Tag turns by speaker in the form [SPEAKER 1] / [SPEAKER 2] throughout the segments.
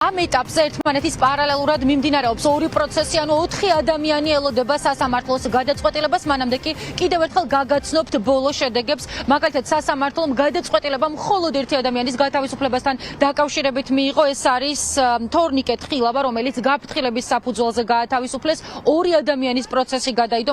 [SPEAKER 1] ამ ეტაპზე ერთმანეთის პარალელურად მიმდინარეობს ორი პროცესი, ანუ 4 ადამიანი ელოდება სასამართლოს გადაწყვეტილებას, მანამდე კი კიდევ ერთხელ გაგაცნობთ ბოლო შედეგებს. მაგალითად, სასამართლომ გადაწყვეტილება მხოლოდ ერთი ადამიანის გათავისუფლებასთან დაკავშირებით მიიღო. ეს არის თორნიკე თხილავა, რომელიც გაფრთხილების საფუძველზე გაათავისუფლეს. ორი ადამიანის პროცესი გადაიდო,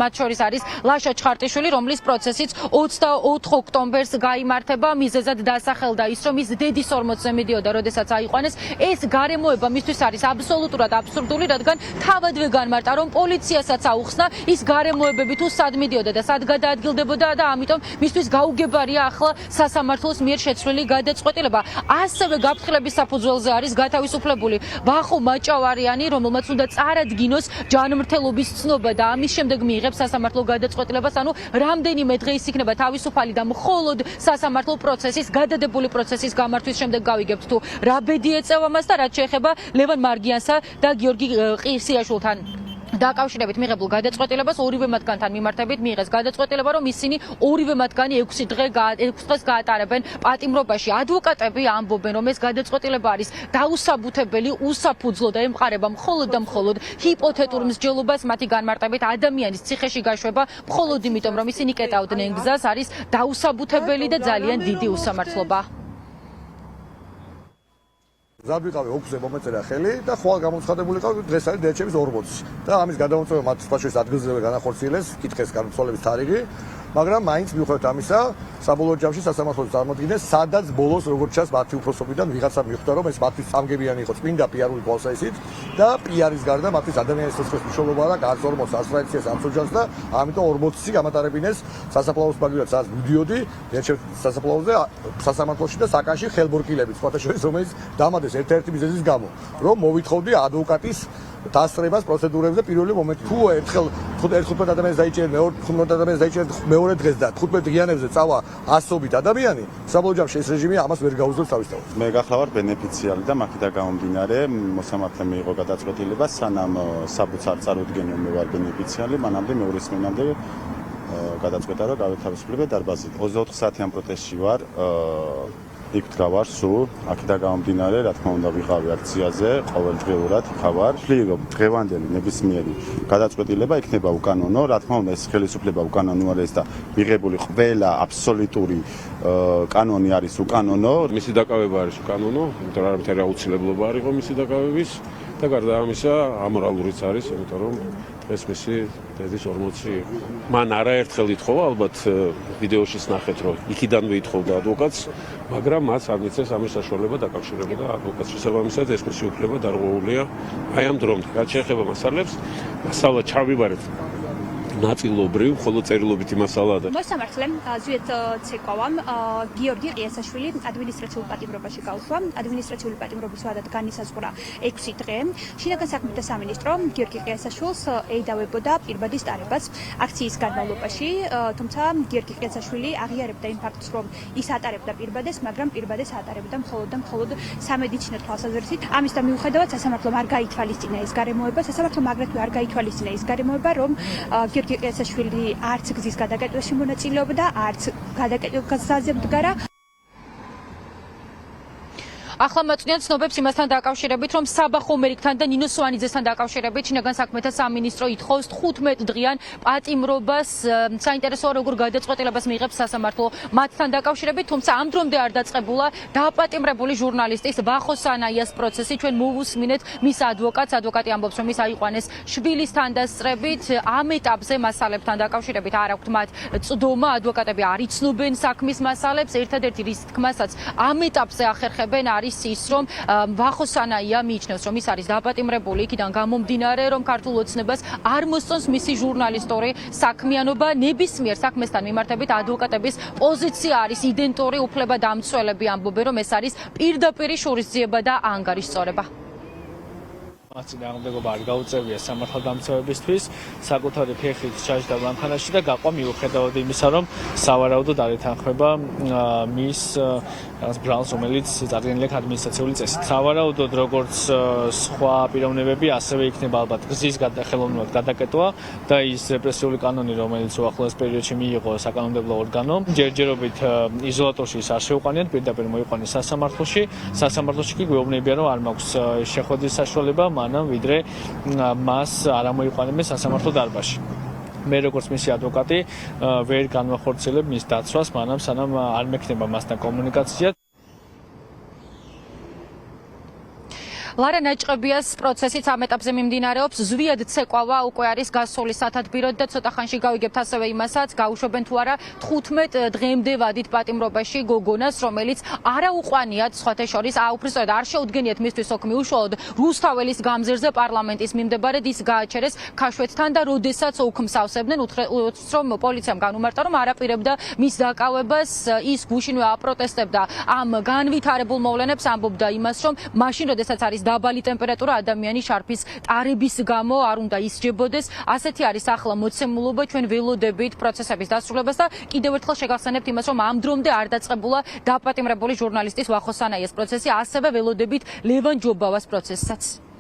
[SPEAKER 1] მათ შორის არის ლაშა ჩხარტიშვილი, რომლის პროცესიც 24 ოქტომბერს გაიმართება. მიზეზად დასახელდა ის, რომ ის დედის 40-ზე მიდიოდა, როდესაც აიყვანეს. ეს გარემოება მისთვის არის აბსოლუტურად აბსურდული, რადგან თავადვე განმარტა, რომ პოლიციასაც აუხსნა ის გარემოებები თუ სად მიდიოდა და სად გადაადგილდებოდა და ამიტომ მისთვის გაუგებარია ახლა სასამართლოს მიერ შეცვლილი გადაწყვეტილება. ასევე გაფრთხილების საფუძველზე არის გათავისუფლებული ვახო მაჭავარიანი, რომელმაც უნდა წარადგინოს ჯანმრთელობის ცნობა და ამის შემდეგ მიიღებს სასამართლო გადაწყვეტილებას, ანუ რამდენიმე დღე ის იქნება თავისუფალი და მხოლოდ სასამართლო პროცესის, გადადებული პროცესის გამართვის შემდეგ გავიგებთ თუ რა ბედი ეწევა მას და რაც შეეხება ლევან მარგიანსა და გიორგი ყირსიაშვილთან დაკავშირებით მიღებულ გადაწყვეტილებას. ორივე მათგანთან მიმართებით მიიღეს გადაწყვეტილება, რომ ისინი ორივე მათგანი 6 დღეს გაატარებენ პატიმრობაში. ადვოკატები ამბობენ, რომ ეს გადაწყვეტილება არის დაუსაბუთებელი, უსაფუძვლო და ემყარება მხოლოდ და მხოლოდ ჰიპოთეტურ მსჯელობას. მათი განმარტებით, ადამიანის ციხეში გაშვება მხოლოდ იმიტომ, რომ ისინი კეტავდნენ გზას, არის დაუსაბუთებელი და ძალიან დიდი უსამართლობა.
[SPEAKER 2] ზად ვიყავი 6-ზე მომეწერა ხელი და ხვალ გამოცხადებული ყავი დღეს არის დეჩების 40 და ამის გადამოწევა მათ სპაშვის ადგილზევე განახორციელეს კითხეს განმცვალების თარიღი, მაგრამ მაინც მიუხედავად ამისა საბოლოო ჯამში სასამართლოს წარმოადგენს, სადაც ბოლოს როგორც ჩანს მათი უფროსობიდან ვიღაცა მიხვდა, რომ ეს მათთვის წამგებიანი იყო წმინდა პიარული თვალსაჩინით და პიარის გარდა მათთვის ადამიანის სიცოცხლის მნიშვნელობა და გარს 40 ასტრაციას ამსოჯანს და ამიტომ 40-ი გამატარებინეს სასაფლაოს მაგალითად სადაც მიდიოდი დეჩების სასაფლაოზე სასამართლოში და საკანში ხელბორკილებით სხვათა შორის, რომელიც დამადეს ერთ-ერთი მიზეზის გამო, რომ მოვითხოვდი ადვოკატის დასწრებას პროცედურებზე პირველი მომენტი. თუ ერთხელ 15 ადამიანს დაიჭერენ, 15 ადამიანს დაიჭერენ მეორე დღეს და 15 დღიანებზე წავა ასობით ადამიანი, საბოლოო ჯამში ეს რეჟიმი ამას ვერ გაუძლებს თავისთავად.
[SPEAKER 3] მე გახლავარ ბენეფიციარი და მაქედან გამომდინარე მოსამართლე მიიღო გადაწყვეტილება, სანამ საბუთს არ წარუდგენიო მე ვარ ბენეფიციარი, მანამდე მეორე სმენამდე გადაწყვეტა რომ გავითავისუფლებ დარბაზით. 24 საათიან პროტესტში ვარ. იქ ვარ სულ, აქედან გამომდინარე, რა თქმა უნდა, ვიყავი აქციაზე, ყოველდღიურად ხავარ. ვფლირო, დღევანდელი ნებისმიერი გადაწყვეტილება იქნება უკანონო, რა თქმა უნდა, ეს ხელისუფლება უკანონო არის და მიღებული ყველა აბსოლუტური კანონი არის უკანონო.
[SPEAKER 4] მისი დაკავება არის უკანონო, იმიტომ რომ არაფერი აუცილებლობა არ იყო მისი დაკავების და გარდა ამისა, ამორალურიც არის, იმიტომ რომ ეს მისი დედის 40 იყო. მან არაერთხელ ითხოვა, ალბათ ვიდეოშიც ნახეთ, რომ იქიდანვე ითხოვდა ადვოკატს, მაგრამ მას არ მიცეს ამის საშუალება დაკავშირება და ადვოკატს შესაბამისად ეს მისი უფლება დარღვეულია აი ამ დრომდე. რაც შეეხება მასალებს, მასალა ჩავიბარეთ ნაწილობრივ, ხოლო წერილობითი მასალაა და
[SPEAKER 5] მოსამართლემ ზვიეთ ცეკვავამ გიორგი ყიასაშვილი ადმინისტრაციულ პატიმრობაში გაუშვა. ადმინისტრაციული პატიმრობის ვადად განისაზღვრა 6 დღე. შინაგან საქმეთა სამინისტრო გიორგი ყიასაშვილს ეიდავებოდა პირბადის ტარებას აქციის განმავლობაში, თუმცა გიორგი ყიასაშვილი აღიარებდა იმ ფაქტს, რომ ის ატარებდა პირბადეს, მაგრამ პირბადეს ატარებდა მხოლოდ სამედიცინო თვალსაზრისით. ამისთან მიუხედავად სასამართლომ არ გაითვალისწინა ეს გარემოება, სასამართლომ აგრეთვე არ გაითვალისწინა ეს გარემოება, რომ გიორგი ყიასაშვილი არც გზის გადაკეტვაში მონაწილეობდა, არც გადაკეტვაზე მდგარა.
[SPEAKER 1] ახლა მოწმიან ცნობებს იმასთან დაკავშირებით, რომ საბა ხომერიკთან და ნინო სვანიძესთან დაკავშირებით შინაგან საქმეთა სამინისტრო ითხოვს 15 დღიან პატიმრობას. საინტერესოა, როგორ გადაწყვეტილებას მიიღებს სასამართლო მათთან დაკავშირებით, თუმცა ამ დრომდე არ დაწყებულა დაპატიმრებული ჟურნალისტის ვახო სანაიას პროცესი. ჩვენ მოვუსმინეთ მის ადვოკატს, ადვოკატი ამბობს, რომ ის აიყვანეს შვილისთან დასწრებით. ამ ეტაპზე მასალებთან დაკავშირებით არ აქვთ მათ წვდომა, ადვოკატები არ იცნობენ საქმის მასალებს. ერთადერთი რის თქმასაც ამ ეტაპზე ახერხებენ არის ის, რომ ვახო სანაია მიიჩნევს, რომ ის არის დაპატიმრებული, იქიდან გამომდინარე, რომ ქართულ ოცნებას არ მოსწონს მისი ჟურნალისტური საქმიანობა. ნებისმიერ საქმესთან მიმართებით ადვოკატების პოზიცია არის იდენტური, უფლებადამცველები ამბობენ, რომ ეს არის პირდაპირი შურისძიება და ანგარიშწორება.
[SPEAKER 6] წინააღმდეგობა არ გაუწევია სამართალდამცავებისთვის საკუთარი ფეხით ჩაჯდა მანქანაში და გაყვა მიუხედავად იმისა, რომ სავარაუდოდ არ ეთანხმება მის რაღაც ბრალს, რომელიც წარდგენილი აქვს ადმინისტრაციული წესით. სავარაუდოდ როგორც სხვა პიროვნებები, ასევე იქნება ალბათ გზის ხელოვნურად გადაკეტვა და ის რეპრესიული კანონი, რომელიც უახლოეს პერიოდში მიიღო საკანონმდებლო ორგანომ, ჯერჯერობით იზოლატორში ის არ შეუყვანიათ, პირდაპირ მოიყვანეს სასამართლოში. სასამართლოში კი გვეუბნებიან, რომ არ მაქვს შეხვედრის საშუალება, მანამ ვიდრე მას არ ამოიყვანებენ სასამართლო დარბაზში. მე როგორც მისი ადვოკატი ვერ განვახორციელებ მის დაცვას, მანამ სანამ არ მექნება მასთან კომუნიკაცია.
[SPEAKER 1] ლარა ნაჭყებიას პროცესიც ამ ეტაპზე მიმდინარეობს. ზვიად ცეკვავა უკვე არის გასული სათადბიროდ და ცოტა ხანში გავიგებთ ასევე იმასაც, გაუშვებენ თუ არა 15 დღემდე ვადით პატიმრობაში გოგონას, რომელიც არა უყვანიათ სხვათა შორის, უბრალოდ არ შეუდგენიათ მისთვის ოქმი უშუალოდ რუსთაველის გამზირზე პარლამენტის მიმდებარედ ის გააჩერეს ქაშვეთთან და როდესაც ოქმს ავსებდნენ, უთხრეს რომ პოლიციამ განუმარტა, რომ არ აპირებდა მის დაკავებას, ის გუშინვე აპროტესტებდა ამ განვითარებულ მოვლენებს, ამბობდა იმას, რომ მაშინ როდესაც არის დაბალი ტემპერატურა ადამიანი შარფის ტარების გამო არ უნდა ისჯებოდეს. ასეთი არის ახლა მოცემულობა, ჩვენ ველოდებით პროცესების დასრულებას და კიდევ ერთხელ შეგახსენებთ იმას, რომ ამ დრომდე არ დაწყებულა დაპატიმრებული ჟურნალისტის ვახო სანაიას პროცესი, ასევე ველოდებით ლევან ჯობავას პროცესსაც.